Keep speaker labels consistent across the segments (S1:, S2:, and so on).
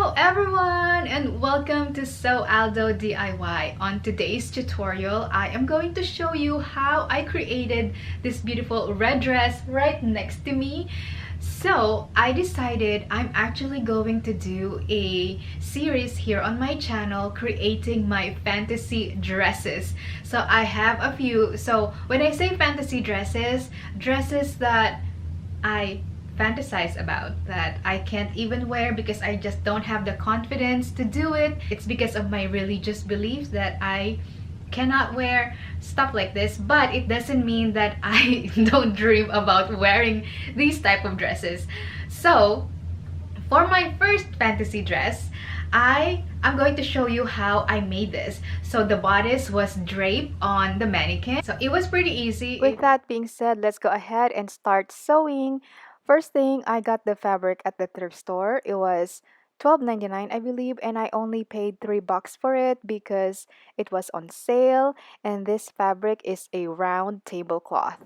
S1: Hello everyone and welcome to So Aldo DIY. On today's tutorial, I am going to show you how I created this beautiful red dress right next to me. So I decided I'm actually going to do a series here on my channel creating my fantasy dresses. So I have a few. So when I say fantasy dresses, dresses that I fantasize about that I can't even wear because I just don't have the confidence to do it. It's because of my religious beliefs that I cannot wear stuff like this, but it doesn't mean that I don't dream about wearing these type of dresses. So for my first fantasy dress, I'm going to show you how I made this. So the bodice was draped on the mannequin. So it was pretty easy.
S2: With that being said, let's go ahead and start sewing. First thing, I got the fabric at the thrift store. It was $12.99, I believe, and I only paid $3 for it because it was on sale, and this fabric is a round tablecloth.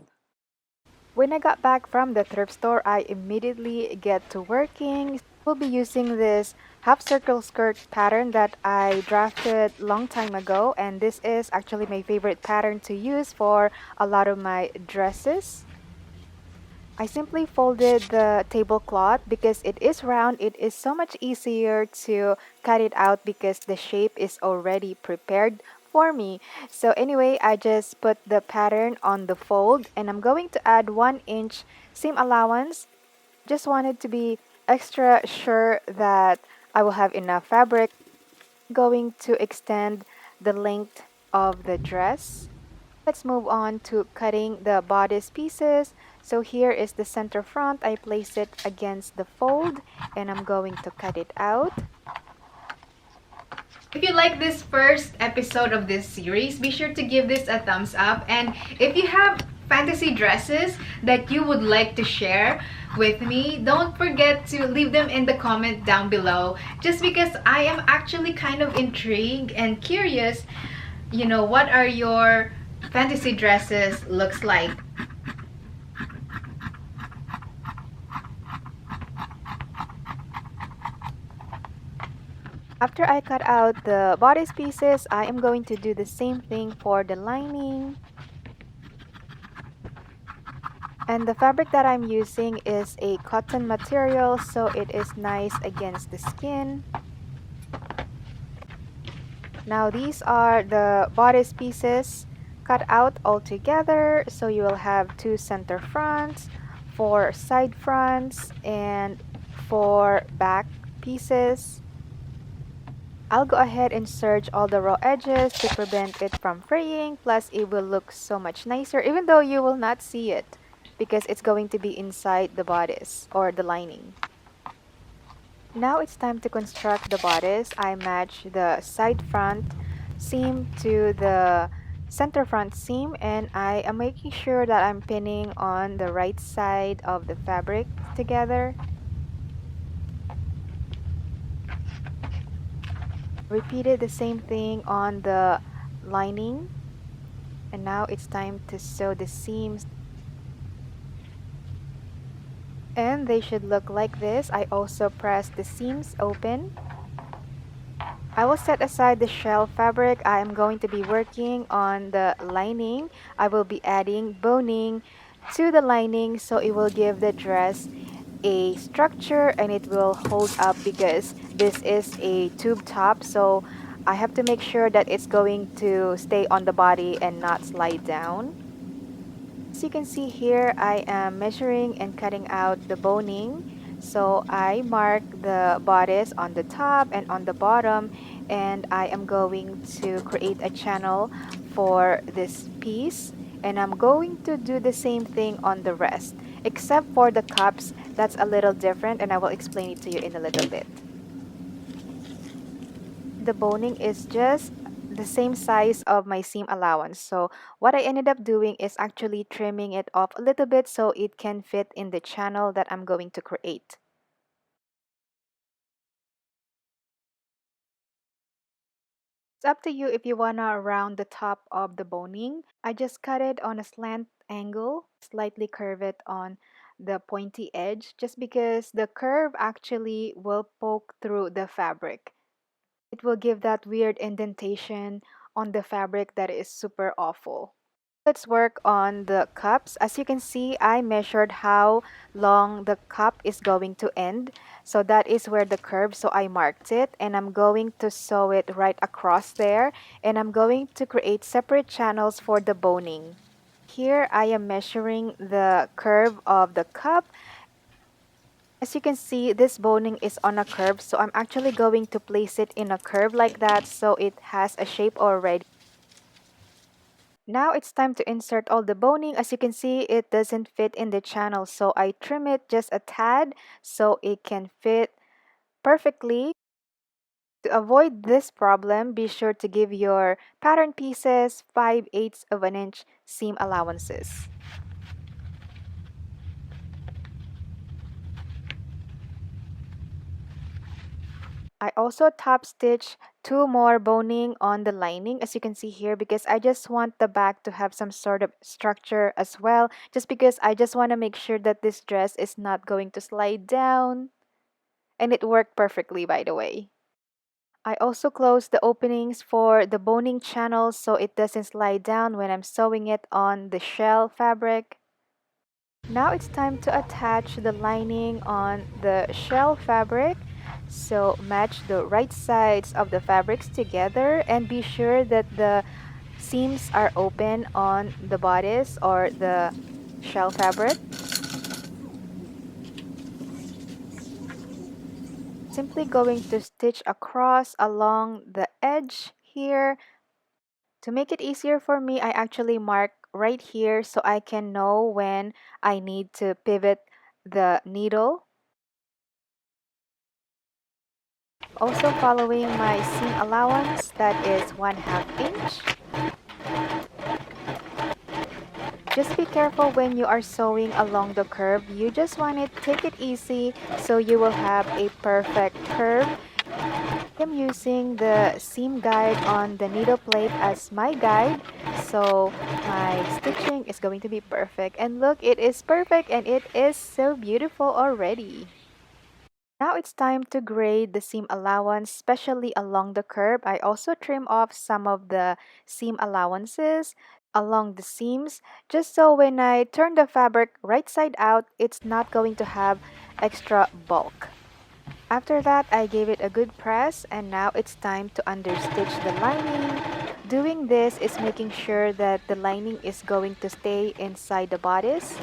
S2: When I got back from the thrift store, I immediately get to working. We'll be using this half circle skirt pattern that I drafted long time ago, and this is actually my favorite pattern to use for a lot of my dresses. I simply folded the tablecloth because it is round. It is so much easier to cut it out because the shape is already prepared for me. So anyway, I just put the pattern on the fold and I'm going to add 1 inch seam allowance. Just wanted to be extra sure that I will have enough fabric. Going to extend the length of the dress. Let's move on to cutting the bodice pieces. So here is the center front. I place it against the fold and I'm going to cut it out.
S1: If you like this first episode of this series, be sure to give this a thumbs up. And if you have fantasy dresses that you would like to share with me, don't forget to leave them in the comment down below. Just because I am actually kind of intrigued and curious, what are your fantasy dresses looks like.
S2: After I cut out the bodice pieces, I am going to do the same thing for the lining. And the fabric that I'm using is a cotton material, so it is nice against the skin. Now these are the bodice pieces cut out all together, so you will have 2 center fronts, 4 side fronts, and 4 back pieces. I'll go ahead and serge all the raw edges to prevent it from fraying, plus it will look so much nicer even though you will not see it because it's going to be inside the bodice or the lining. Now it's time to construct the bodice. I match the side front seam to the center front seam and I am making sure that I'm pinning on the right side of the fabric together. Repeated the same thing on the lining and now it's time to sew the seams. And they should look like this. I also press the seams open. I will set aside the shell fabric. I am going to be working on the lining. I will be adding boning to the lining so it will give the dress a structure and it will hold up because this is a tube top, so I have to make sure that it's going to stay on the body and not slide down. As you can see here, I am measuring and cutting out the boning. So I mark the bodice on the top and on the bottom, and I am going to create a channel for this piece. And I'm going to do the same thing on the rest, except for the cups. That's a little different, and I will explain it to you in a little bit. The boning is just the same size of my seam allowance. So what I ended up doing is actually trimming it off a little bit so it can fit in the channel that I'm going to create. It's up to you if you wanna round the top of the boning. I just cut it on a slant angle, slightly curve it on the pointy edge just because the curve actually will poke through the fabric. It will give that weird indentation on the fabric that is super awful. Let's work on the cups. As you can see, I measured how long the cup is going to end. So that is where the curve, so I marked it and I'm going to sew it right across there. And I'm going to create separate channels for the boning. Here I am measuring the curve of the cup. As you can see, this boning is on a curve, so I'm actually going to place it in a curve like that so it has a shape already. Now it's time to insert all the boning. As you can see, it doesn't fit in the channel, so I trim it just a tad so it can fit perfectly. To avoid this problem, be sure to give your pattern pieces 5/8 of an inch seam allowances. I also top stitch two more boning on the lining, as you can see here, because I just want the back to have some sort of structure as well, just because I just want to make sure that this dress is not going to slide down. And it worked perfectly, by the way. I also closed the openings for the boning channels so it doesn't slide down when I'm sewing it on the shell fabric. Now it's time to attach the lining on the shell fabric. So match the right sides of the fabrics together and be sure that the seams are open on the bodice or the shell fabric. Simply going to stitch across along the edge here. To make it easier for me, I actually mark right here so I can know when I need to pivot the needle. Also following my seam allowance, that is 1/2 inch. Just be careful when you are sewing along the curve. You just want to take it easy so you will have a perfect curve. I'm using the seam guide on the needle plate as my guide, so my stitching is going to be perfect. And look, it is perfect and it is so beautiful already. Now it's time to grade the seam allowance, especially along the curve. I also trim off some of the seam allowances along the seams, just so when I turn the fabric right side out, it's not going to have extra bulk. After that, I gave it a good press and now it's time to understitch the lining. Doing this is making sure that the lining is going to stay inside the bodice.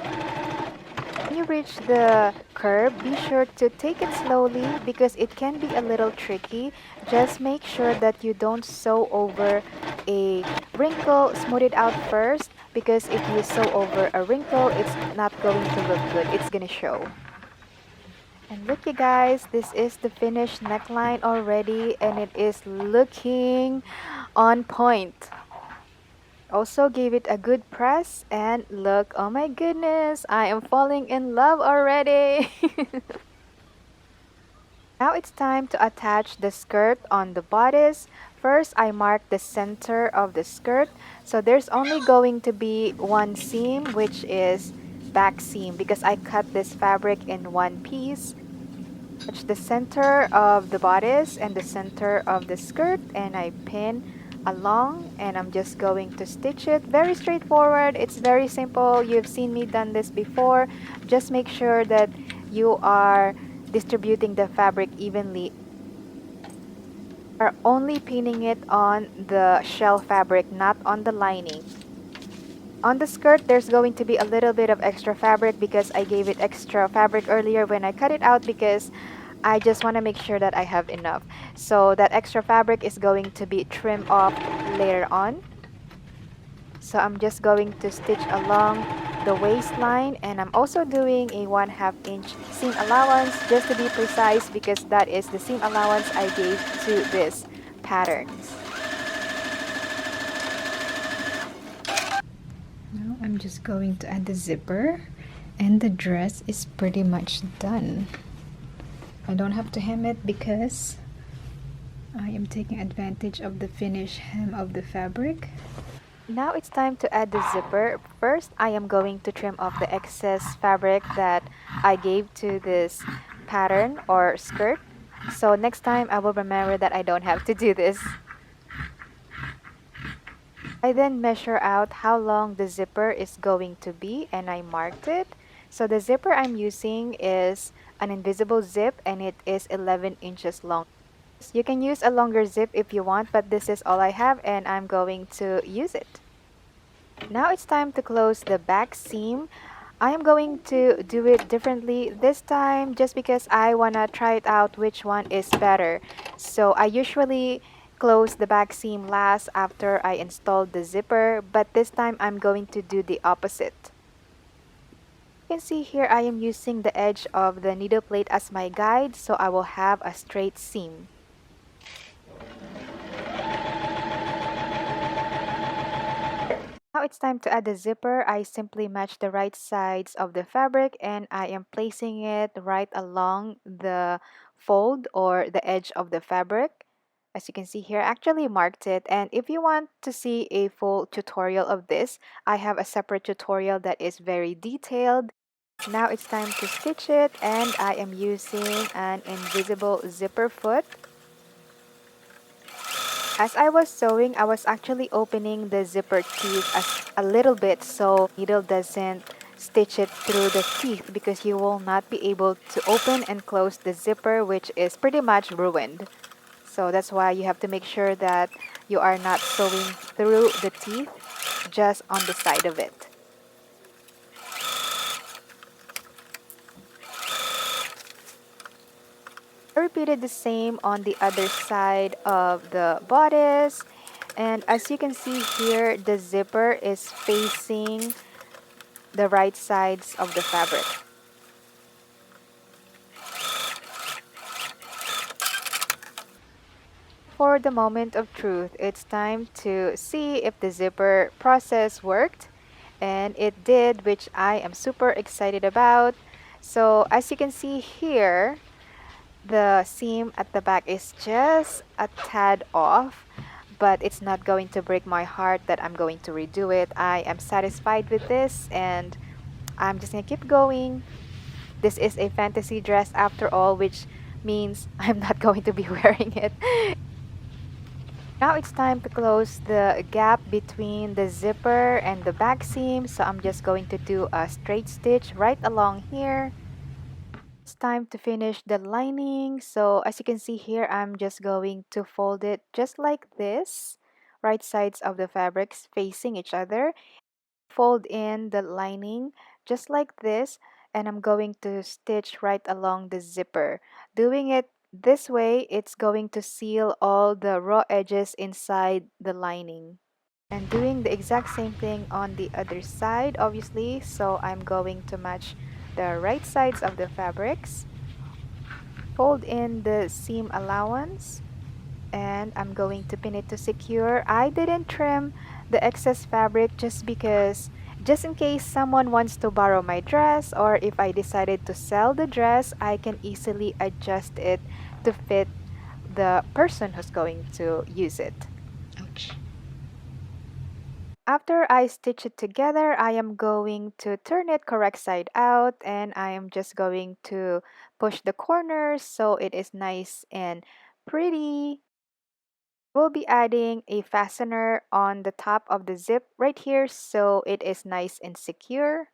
S2: When you reach the curve, be sure to take it slowly because it can be a little tricky. Just make sure that you don't sew over a wrinkle. Smooth it out first because if you sew over a wrinkle, it's not going to look good. It's gonna show. And look you guys, this is the finished neckline already and it is looking on point. Also gave it a good press and look, oh my goodness, I am falling in love already. Now it's time to attach the skirt on the bodice. First, I mark the center of the skirt. So there's only going to be one seam, which is back seam because I cut this fabric in one piece. Touch the center of the bodice and the center of the skirt and I pin along and I'm just going to stitch it. Very straightforward. It's very simple. You've seen me done this before. Just make sure that you are distributing the fabric evenly. Are only pinning it on the shell fabric, not on the lining. On the skirt, there's going to be a little bit of extra fabric because I gave it extra fabric earlier when I cut it out because I just want to make sure that I have enough. So that extra fabric is going to be trimmed off later on. So I'm just going to stitch along the waistline and I'm also doing a 1/2 inch seam allowance just to be precise because that is the seam allowance I gave to this patterns.
S1: Now I'm just going to add the zipper and the dress is pretty much done. I don't have to hem it because I am taking advantage of the finish hem of the fabric.
S2: Now it's time to add the zipper. First, I am going to trim off the excess fabric that I gave to this pattern or skirt. So next time I will remember that I don't have to do this. I then measure out how long the zipper is going to be and I marked it. So the zipper I'm using is an invisible zip and it is 11 inches long. You can use a longer zip if you want, but this is all I have and I'm going to use it. Now it's time to close the back seam. I am going to do it differently this time just because I want to try it out which one is better. So I usually close the back seam last after I install the zipper, but this time I'm going to do the opposite. You can see here I am using the edge of the needle plate as my guide, so I will have a straight seam. Now it's time to add the zipper. I simply match the right sides of the fabric and I am placing it right along the fold or the edge of the fabric. As you can see here, I actually marked it, and if you want to see a full tutorial of this, I have a separate tutorial that is very detailed. Now it's time to stitch it and I am using an invisible zipper foot. As I was sewing, I was actually opening the zipper teeth a little bit so needle doesn't stitch it through the teeth because you will not be able to open and close the zipper, which is pretty much ruined. So that's why you have to make sure that you are not sewing through the teeth, just on the side of it. I repeated the same on the other side of the bodice, and as you can see here, the zipper is facing the right sides of the fabric. For the moment of truth, it's time to see if the zipper process worked, and it did, which I am super excited about. So as you can see here, the seam at the back is just a tad off, but it's not going to break my heart that I'm going to redo it. I am satisfied with this and I'm just gonna keep going. This is a fantasy dress after all, which means I'm not going to be wearing it. Now it's time to close the gap between the zipper and the back seam, so I'm just going to do a straight stitch right along here. It's time to finish the lining, so as you can see here, I'm just going to fold it just like this, right sides of the fabrics facing each other. Fold in the lining just like this, and I'm going to stitch right along the zipper. Doing it this way, it's going to seal all the raw edges inside the lining. And doing the exact same thing on the other side, obviously, so I'm going to match the right sides of the fabrics. Fold in the seam allowance and I'm going to pin it to secure. I didn't trim the excess fabric just in case someone wants to borrow my dress, or if I decided to sell the dress, I can easily adjust it to fit the person who's going to use it.
S1: Ouch.
S2: After I stitch it together, I am going to turn it correct side out and I am just going to push the corners so it is nice and pretty. We'll be adding a fastener on the top of the zip right here so it is nice and secure.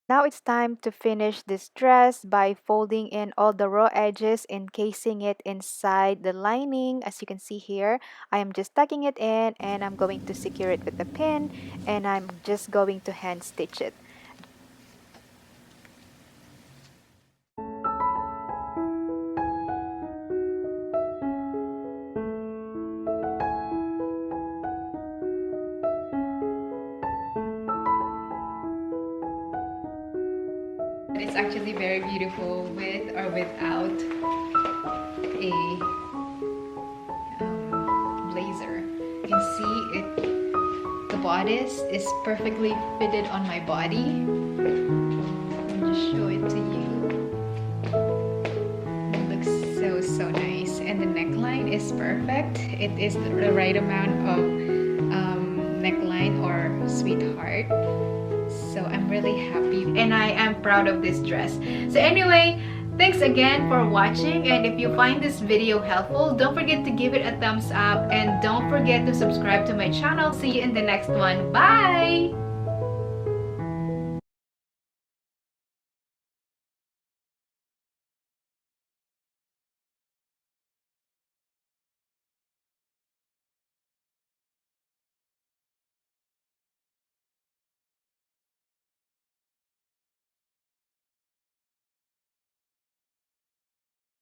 S2: Now it's time to finish this dress by folding in all the raw edges, encasing it inside the lining. As you can see here, I am just tucking it in and I'm going to secure it with a pin and I'm just going to hand stitch it.
S1: It's actually very beautiful with or without a blazer. You can see it. The bodice is perfectly fitted on my body. I'll just show it to you. It looks so nice, and the neckline is perfect. It is the right amount of sweetheart. So I'm really happy and I am proud of this dress. So anyway, thanks again for watching, and if you find this video helpful, don't forget to give it a thumbs up and don't forget to subscribe to my channel. See you in the next one. Bye!